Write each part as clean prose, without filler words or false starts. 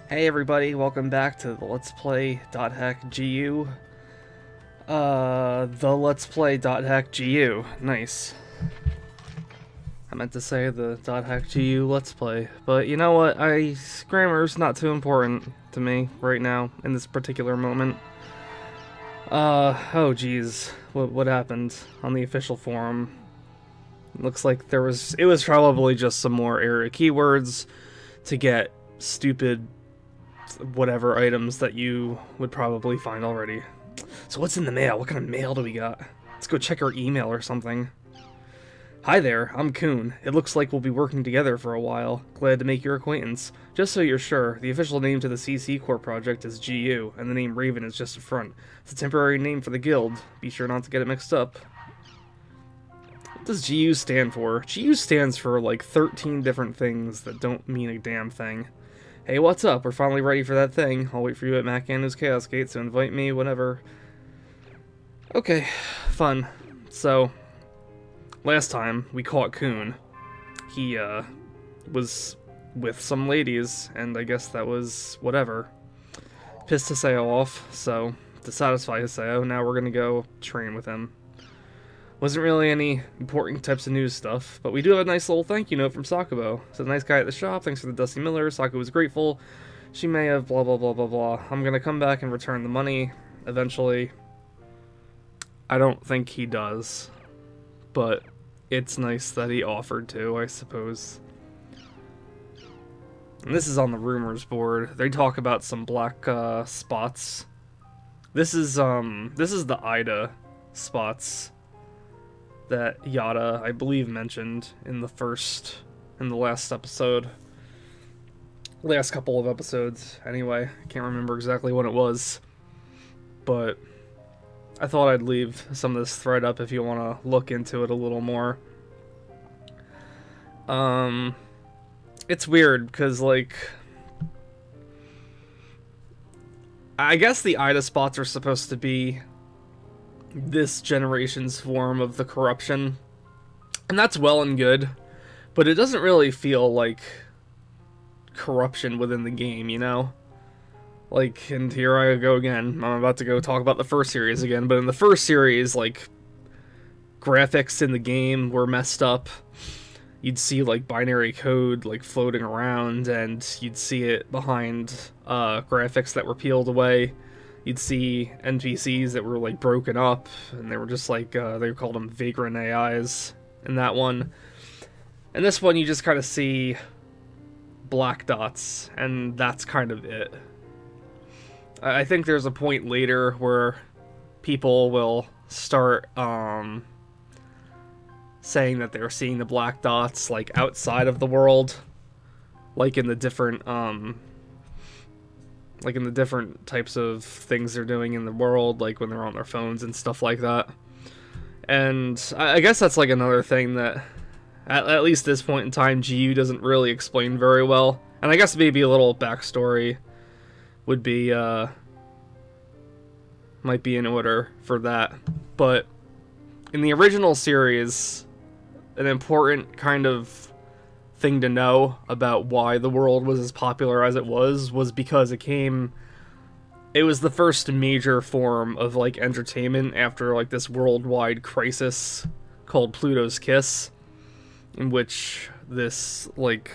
Hey everybody, welcome back to the Let's Play .hack GU. The Let's Play .hack GU. Nice. I meant to say the .hack GU Let's Play, but you know what? Grammar's not too important to me right now in this particular moment. Oh geez, what happened on the official forum? Looks like it was probably just some more area keywords to get stupid whatever items that you would probably find already. So what's in the mail? What kind of mail do we got? Let's go check our email or something. Hi there, I'm Kuhn. It looks like we'll be working together for a while. Glad to make your acquaintance. Just so you're sure, the official name to the CC Core project is GU, and the name Raven is just a front. It's a temporary name for the guild. Be sure not to get it mixed up. What does GU stand for? GU stands for like 13 different things that don't mean a damn thing. Hey, what's up? We're finally ready for that thing. I'll wait for you at Macando's Chaos Gate, so invite me whenever. Okay, fun. So, last time we caught Kuhn. He, was with some ladies, and I guess that was whatever. Pissed Haseo off, so to satisfy Haseo, now we're gonna go train with him. Wasn't really any important types of news stuff, but we do have a nice little thank you note from Sakubo. So the nice guy at the shop, thanks for the Dusty Miller. Saku was grateful. She may have blah blah blah blah blah. I'm gonna come back and return the money eventually. I don't think he does, but it's nice that he offered to, I suppose. And this is on the rumors board. They talk about some black spots. This is the Ida spots that Yada, I believe, mentioned in the last episode. Last couple of episodes, anyway. I can't remember exactly when it was. But I thought I'd leave some of this thread up if you want to look into it a little more. It's weird, because, like, I guess the Ida spots are supposed to be this generation's form of the corruption, and that's well and good, but it doesn't really feel like corruption within the game, you know? Like, and here I go again, I'm about to go talk about the first series again, but in the first series, like, graphics in the game were messed up. You'd see, like, binary code, like, floating around, and you'd see it behind graphics that were peeled away. You'd see NPCs that were, like, broken up, and they were just, like, they called them vagrant AIs in that one. And this one, you just kind of see black dots, and that's kind of it. I think there's a point later where people will start, saying that they're seeing the black dots, like, outside of the world, like in the different, types of things they're doing in the world, like when they're on their phones and stuff like that. And I guess that's like another thing that, at least this point in time, GU doesn't really explain very well. And I guess maybe a little backstory would be, might be in order for that. But in the original series, an important kind of thing to know about why the world was as popular as it was because it was the first major form of, like, entertainment after, like, this worldwide crisis called Pluto's Kiss, in which this, like,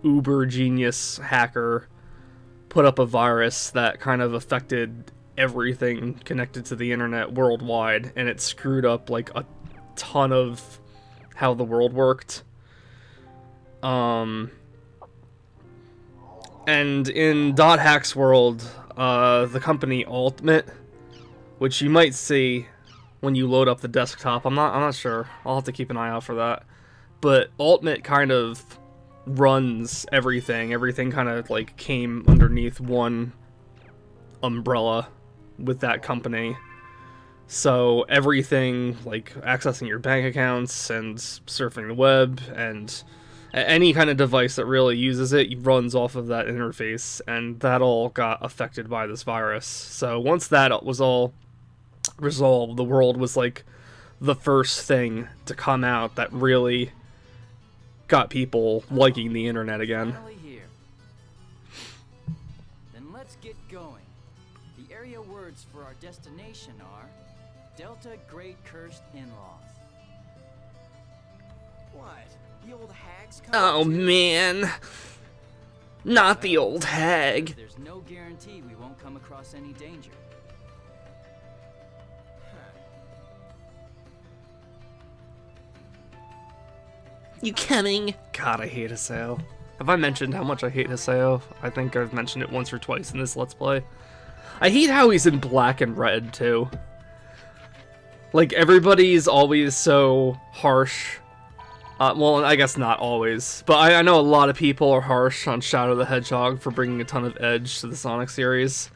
uber genius hacker put up a virus that kind of affected everything connected to the internet worldwide, and it screwed up, like, a ton of how the world worked. And in .hack's world, the company Ultimate, which you might see when you load up the desktop, I'm not sure. I'll have to keep an eye out for that. But Ultimate kind of runs everything. Everything kind of, like, came underneath one umbrella with that company. So everything, like accessing your bank accounts and surfing the web and any kind of device that really uses it runs off of that interface, and that all got affected by this virus. So once that was all resolved, the world was like the first thing to come out that really got people liking the internet again. let's get going. The area words for our destination are Delta Great Cursed In-Laws. What? The old hag's coming Oh too? man. Not the old hag. There's no guarantee we won't come across any danger. You coming? God, I hate Haseo. Have I mentioned how much I hate Haseo? I think I've mentioned it once or twice in this Let's Play. I hate how he's in black and red, too. Like, everybody's always so harsh. Well, I guess not always, but I know a lot of people are harsh on Shadow the Hedgehog for bringing a ton of edge to the Sonic series.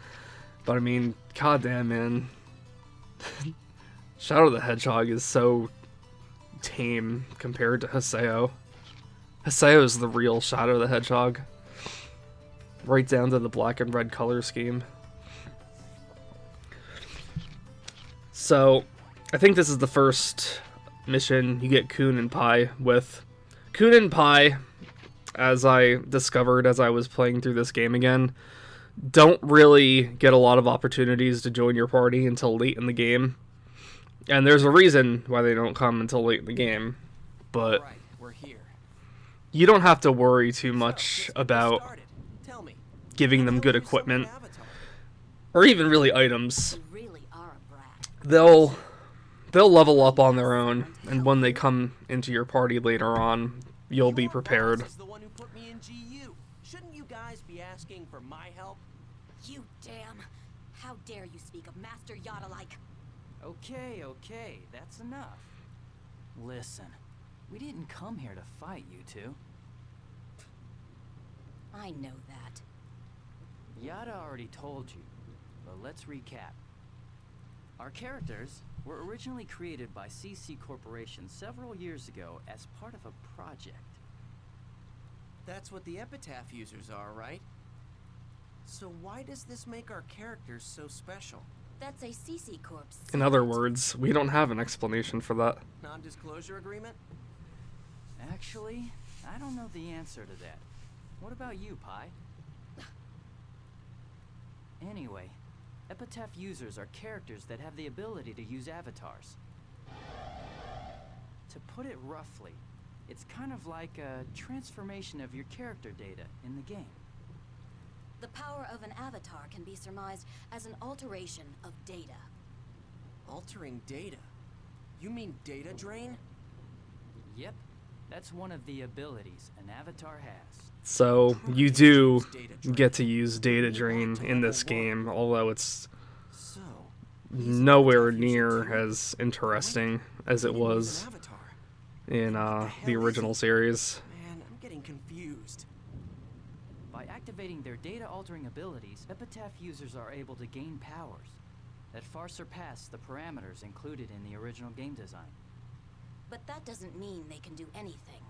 But I mean, goddamn, man. Shadow the Hedgehog is so tame compared to Haseo. Haseo is the real Shadow the Hedgehog. Right down to the black and red color scheme. So, I think this is the first mission you get Kuhn and Pi with. Kuhn and Pi, as I discovered as I was playing through this game again, don't really get a lot of opportunities to join your party until late in the game. And there's a reason why they don't come until late in the game. But Right, we're here. you don't have to worry too much about Tell me, giving them good how do you summon equipment. an avatar? Or even really items. You really are a brat. They'll level up on their own, and when they come into your party later on, you'll be Your prepared. boss is the one who put me in GU. Shouldn't you guys be asking for my help? You damn! How dare you speak of Master Yoda-like? Okay, that's enough. Listen, we didn't come here to fight you two. I know that. Yada already told you, but let's recap. Our characters were originally created by CC Corporation several years ago as part of a project. That's what the epitaph users are, right? So why does this make our characters so special? That's a CC Corp. In other words, we don't have an explanation for that. Non-disclosure agreement? Actually, I don't know the answer to that. What about you, Pi? Anyway, epitaph users are characters that have the ability to use avatars. To put it roughly, it's kind of like a transformation of your character data in the game. The power of an avatar can be surmised as an alteration of data. Altering data? You mean data drain? Yep, that's one of the abilities an avatar has. So, you do get to use data drain in this game, although it's So, nowhere near as interesting as it was an avatar. in the original series. Man, I'm getting confused. By activating their data-altering abilities, epitaph users are able to gain powers that far surpass the parameters included in the original game design. But that doesn't mean they can do anything.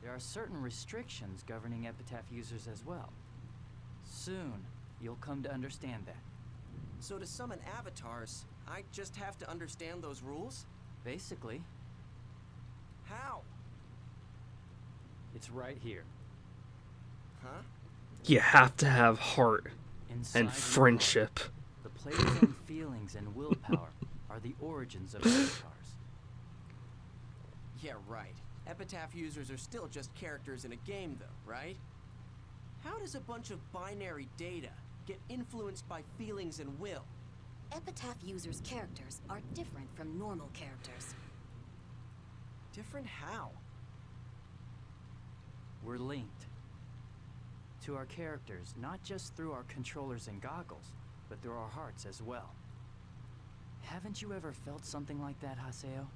There are certain restrictions governing epitaph users as well. Soon, you'll come to understand that. So to summon avatars, I just have to understand those rules? Basically, How? it's right here. Huh? You have to have heart Inside and your friendship. heart, the player's own feelings and willpower are the origins of avatars. Yeah, right. Epitaph users are still just characters in a game, though, right? How does a bunch of binary data get influenced by feelings and will? Epitaph users' characters are different from normal characters. Different how? We're linked to our characters, not just through our controllers and goggles, but through our hearts as well. Haven't you ever felt something like that, Haseo?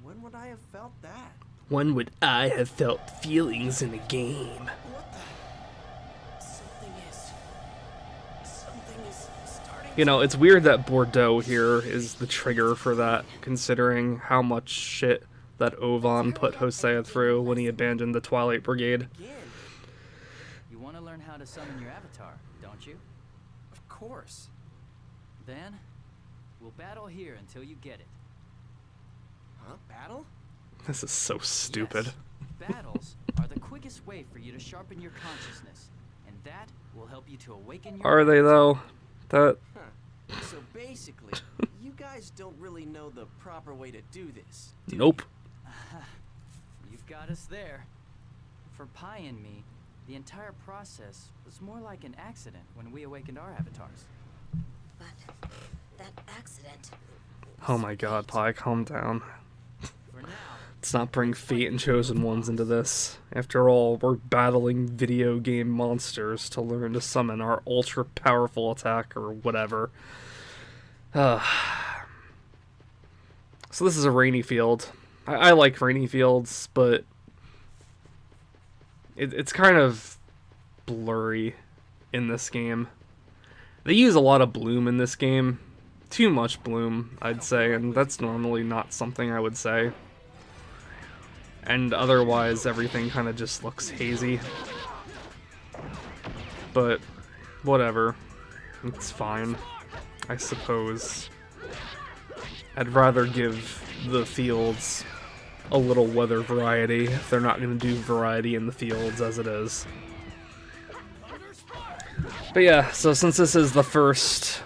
When would I have felt that? When would I have felt feelings in a game? What the? Something is starting. You know, it's weird that Bordeaux here is the trigger for that, considering how much shit that Ovan put Hosea through when he abandoned the Twilight Brigade. Again. You want to learn how to summon your avatar, don't you? Of course. Then, we'll battle here until you get it. Huh? Battle? This is so stupid. Yes, battles are the quickest way for you to sharpen your consciousness, and that will help you to awaken your Are they though? That Huh. So basically, you guys don't really know the proper way to do this, do nope. You've got us there. For Pi and me, the entire process was more like an accident when we awakened our avatars. But that accident. Oh my god, Pi, calm down. For now, Let's not bring fate and chosen ones into this. After all, we're battling video game monsters to learn to summon our ultra powerful attack or whatever. So this is a rainy field. I like rainy fields, but it's kind of blurry in this game. They use a lot of bloom in this game. Too much bloom, I'd say, and that's normally not something I would say. And otherwise, everything kind of just looks hazy. But, whatever. It's fine, I suppose. I'd rather give the fields a little weather variety if they're not going to do variety in the fields as it is. But yeah, so since this is the first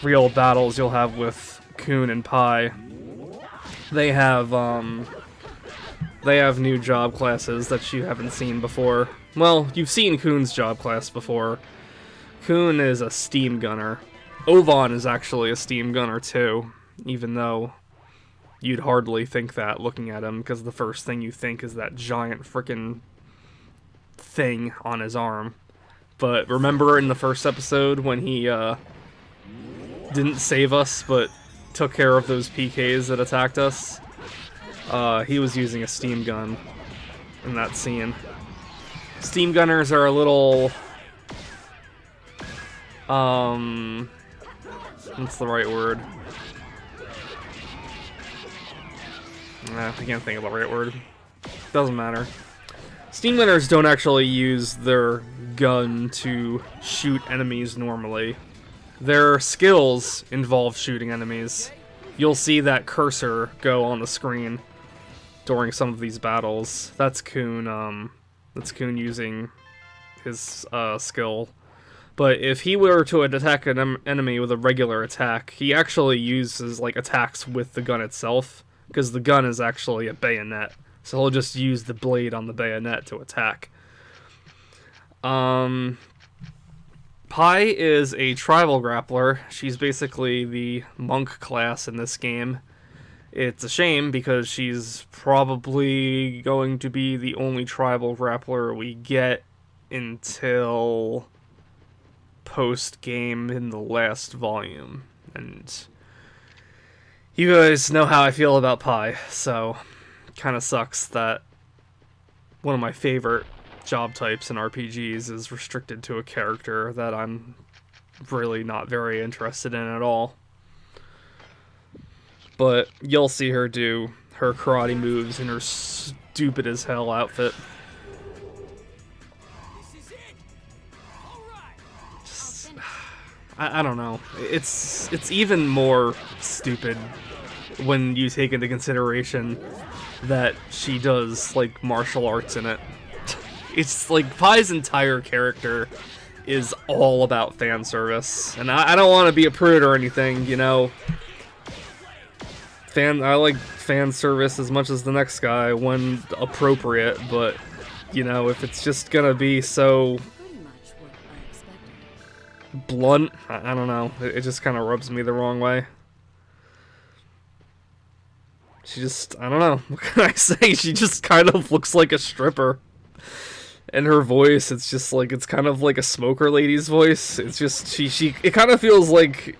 real battles you'll have with Kuhn and Pi, they have new job classes that you haven't seen before. Well, you've seen Kuhn's job class before. Kuhn is a steam gunner. Ovan is actually a steam gunner too, even though you'd hardly think that looking at him, because the first thing you think is that giant frickin' thing on his arm. But remember in the first episode when he didn't save us, but took care of those PKs that attacked us? He was using a steam gun in that scene. Steam gunners are a little... what's the right word? I can't think of the right word. Doesn't matter. Steam gunners don't actually use their gun to shoot enemies normally. Their skills involve shooting enemies. You'll see that cursor go on the screen during some of these battles. That's Kuhn, using his skill. But if he were to attack an enemy with a regular attack, he actually uses like attacks with the gun itself, because the gun is actually a bayonet. So he'll just use the blade on the bayonet to attack. Pi is a tribal grappler. She's basically the monk class in this game. It's a shame because she's probably going to be the only tribal grappler we get until post-game in the last volume. And you guys know how I feel about Pi, so kind of sucks that one of my favorite job types in RPGs is restricted to a character that I'm really not very interested in at all. But you'll see her do her karate moves in her stupid as hell outfit. Just, I don't know. It's even more stupid when you take into consideration that she does like martial arts in it. It's like Pi's entire character is all about fan service, and I don't want to be a prude or anything, you know. I like fan service as much as the next guy when appropriate, but you know, if it's just gonna be so Pretty much what I expected. blunt, I don't know. It just kind of rubs me the wrong way. She just, I don't know. What can I say? She just kind of looks like a stripper. And her voice, it's just like, it's kind of like a smoker lady's voice. It's just, it kind of feels like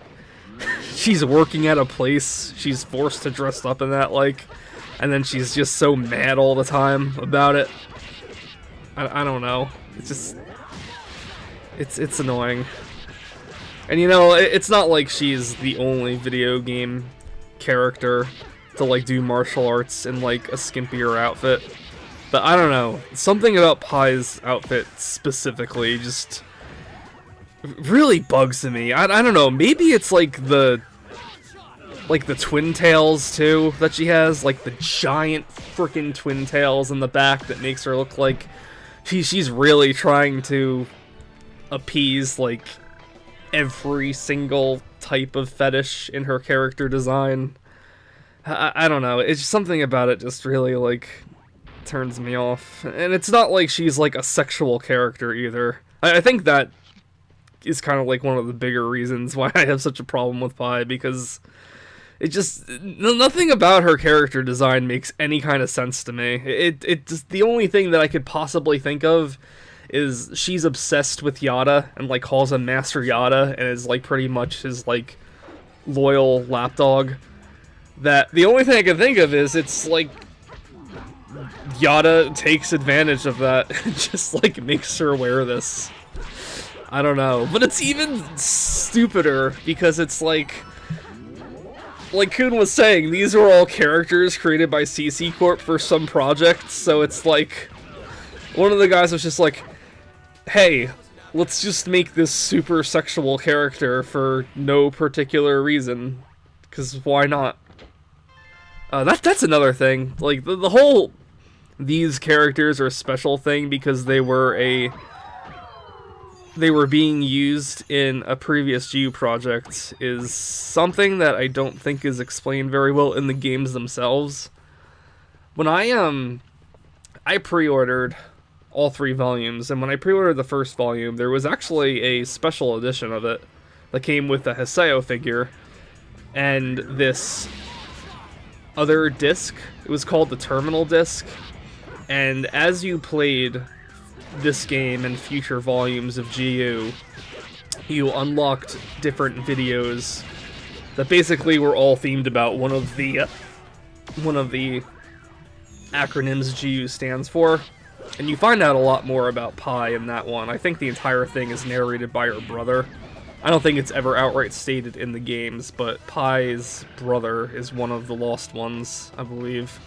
she's working at a place she's forced to dress up in that, like, and then she's just so mad all the time about it. I don't know. It's just, it's annoying. And you know, it's not like she's the only video game character to like do martial arts in like a skimpier outfit. But I don't know, something about Pi's outfit specifically just really bugs me. I don't know, maybe it's like the twin tails too that she has, like the giant freaking twin tails in the back that makes her look like she's really trying to appease like every single type of fetish in her character design. I don't know. It's just something about it just really like turns me off. And it's not like she's like a sexual character either. I think that is kind of like one of the bigger reasons why I have such a problem with Pi, because it just, nothing about her character design makes any kind of sense to me. It just, the only thing that I could possibly think of is she's obsessed with Yada and like calls him Master Yada and is like pretty much his like loyal lapdog. That the only thing I can think of is it's like Yada takes advantage of that and just like makes her wear this. I don't know, but it's even stupider because it's like Kuhn was saying, these were all characters created by CC Corp for some project, so it's like one of the guys was just like, hey, let's just make this super sexual character for no particular reason, because why not? That's another thing. Like, the whole these characters are a special thing because they were being used in a previous GU project is something that I don't think is explained very well in the games themselves. When I pre-ordered all 3 volumes, and when I pre-ordered the first volume, there was actually a special edition of it that came with the Haseo figure and this other disc. It was called the Terminal Disc, and as you played this game and future volumes of GU, you unlocked different videos that basically were all themed about one of the acronyms GU stands for, and you find out a lot more about Pi in that one. I think the entire thing is narrated by her brother. I don't think it's ever outright stated in the games, but Pi's brother is one of the lost ones, I believe,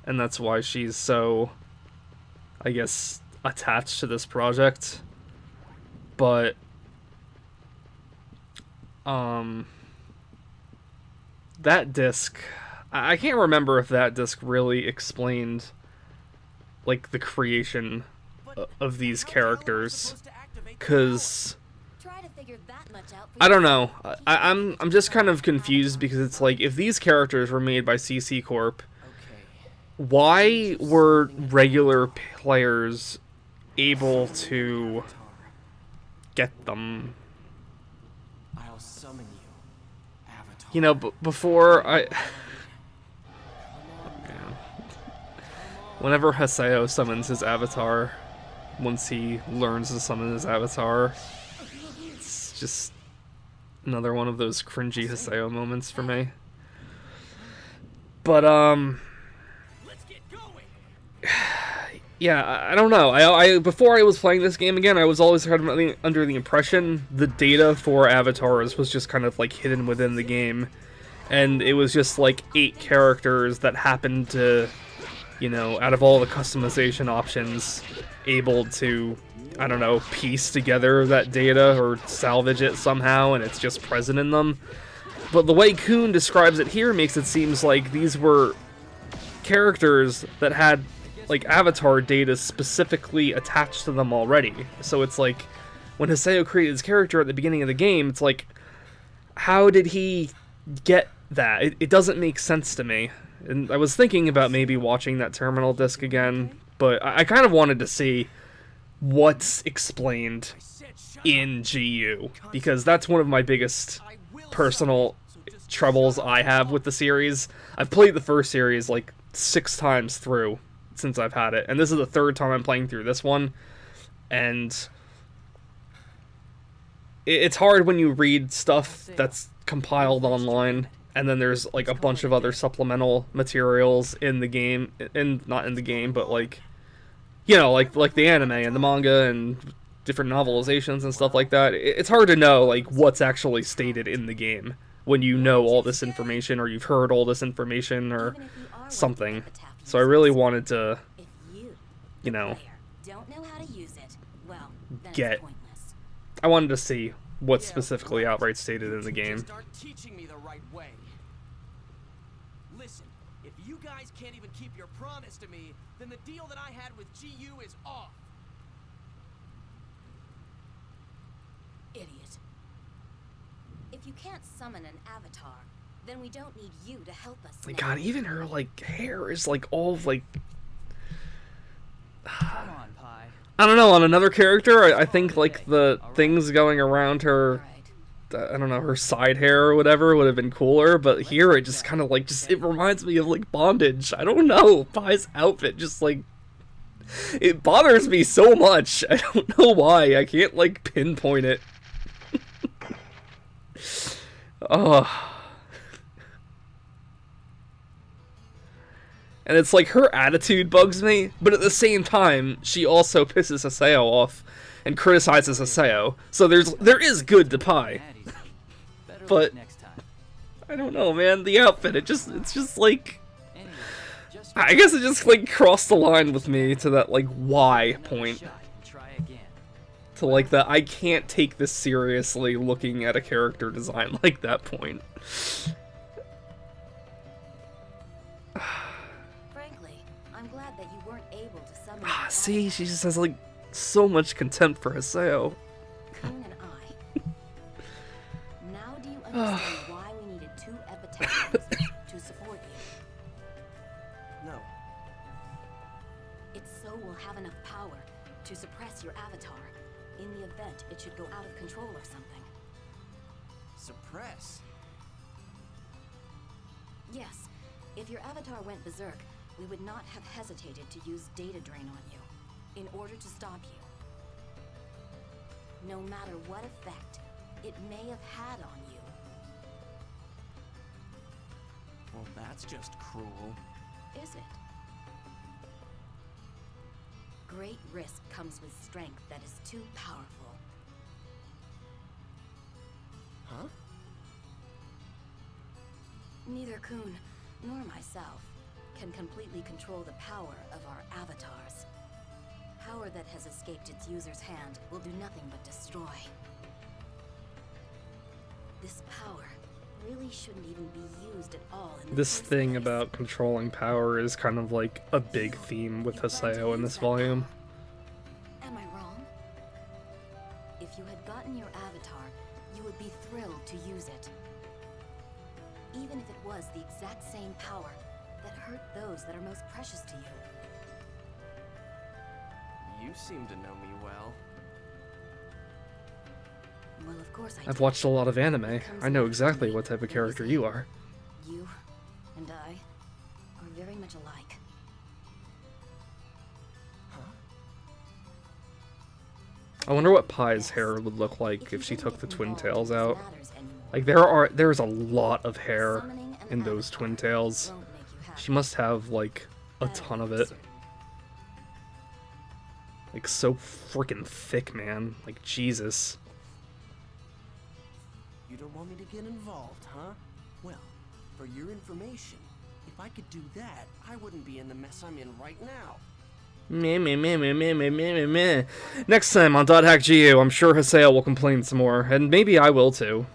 and that's why she's so, I guess, attached to this project. But that disc, I can't remember if that disc really explained like the creation of these characters, because I don't know. I'm just kind of confused because it's like, if these characters were made by CC Corp, why were regular players able to get them? I'll summon you, Avatar. You know, before whenever Haseo summons his avatar, once he learns to summon his avatar, it's just another one of those cringy Haseo moments for me. But Let's get going. yeah, I don't know. I before I was playing this game again, I was always kind of under the impression the data for avatars was just kind of like hidden within the game, and it was just like 8 characters that happened to, you know, out of all the customization options, able to, I don't know, piece together that data or salvage it somehow, and it's just present in them. But the way Kuhn describes it here makes it seem like these were characters that had like avatar data specifically attached to them already. So it's like, when Haseo created his character at the beginning of the game, it's like, how did he get that? It doesn't make sense to me. And I was thinking about maybe watching that Terminal Disc again, but I kind of wanted to see what's explained in GU, because that's one of my biggest personal troubles I have with the series. I've played the first series like 6 times through since I've had it, and this is the 3rd time I'm playing through this one, and it's hard when you read stuff that's compiled online, and then there's like a bunch of other supplemental materials in the game, and not in the game, but like, you know, like the anime and the manga and different novelizations and stuff like that. It's hard to know like what's actually stated in the game when you know all this information, or you've heard all this information or something. So I really wanted to, you know, I wanted to see what's specifically outright stated in the game. Start teaching me the right way. Listen, if you guys can't even keep your promise to me, then the deal that I had with GU is off. you can't summon an avatar, then we don't need you to help us. My now. God, even her like hair is like all like. Come on, Pi. I don't know. On another character, I think like the things going around her. Alright. I don't know, her side hair or whatever would have been cooler, but here it just kind of like, it reminds me of like bondage. I don't know, Pi's outfit just like, it bothers me so much. I don't know why, I can't like pinpoint it. Oh. And it's like her attitude bugs me, but at the same time, she also pisses Haseo off and criticizes Haseo. So there is good to Pi. Better But- luck next time. I don't know, man. The outfit, it's just like, Anyway, just I guess it just like crossed the line with me to that like why another point. shot and try again. To like that I can't take this seriously looking at a character design like that point. Frankly, I'm glad that you weren't able to summon. Ah, an see, avatar. she just has like so much contempt for Haseo. Kuhn and I. Now do you understand why we needed 2 epitaph users to support you? No. It's so we'll have enough power to suppress your avatar in the event it should go out of control or something. Suppress? Yes, if your avatar went berserk, we would not have hesitated to use data drain on you in order to stop you. No matter what effect it may have had on you. Well, that's just cruel. Is it? Great risk comes with strength that is too powerful. Huh? Neither Kuhn nor myself can completely control the power of our avatars. Power that has escaped its user's hand will do nothing but destroy. This power really shouldn't even be used at all in the This first thing place. about controlling power is kind of like a big theme with Haseo in this volume. Am I wrong? If you had gotten your avatar, you would be thrilled to use it. Even if it was the exact same power that hurt those that are most precious to you. You seem to know me well. Well, of course I I've do. watched a lot of anime. I know exactly what type of character you are. You and I are very much alike. I wonder what Pi's hair would look like if she took the twin tails out. Like there's a lot of hair in those twin tails. She must have like a ton of it. Like so freaking thick, man. Like Jesus. You don't want me to get involved, huh? Well, for your information, if I could do that, I wouldn't be in the mess I'm in right now. Meh, meh, meh, meh, meh, meh, meh, meh, meh. Next time on .hack GU, I'm sure Haseo will complain some more, and maybe I will too.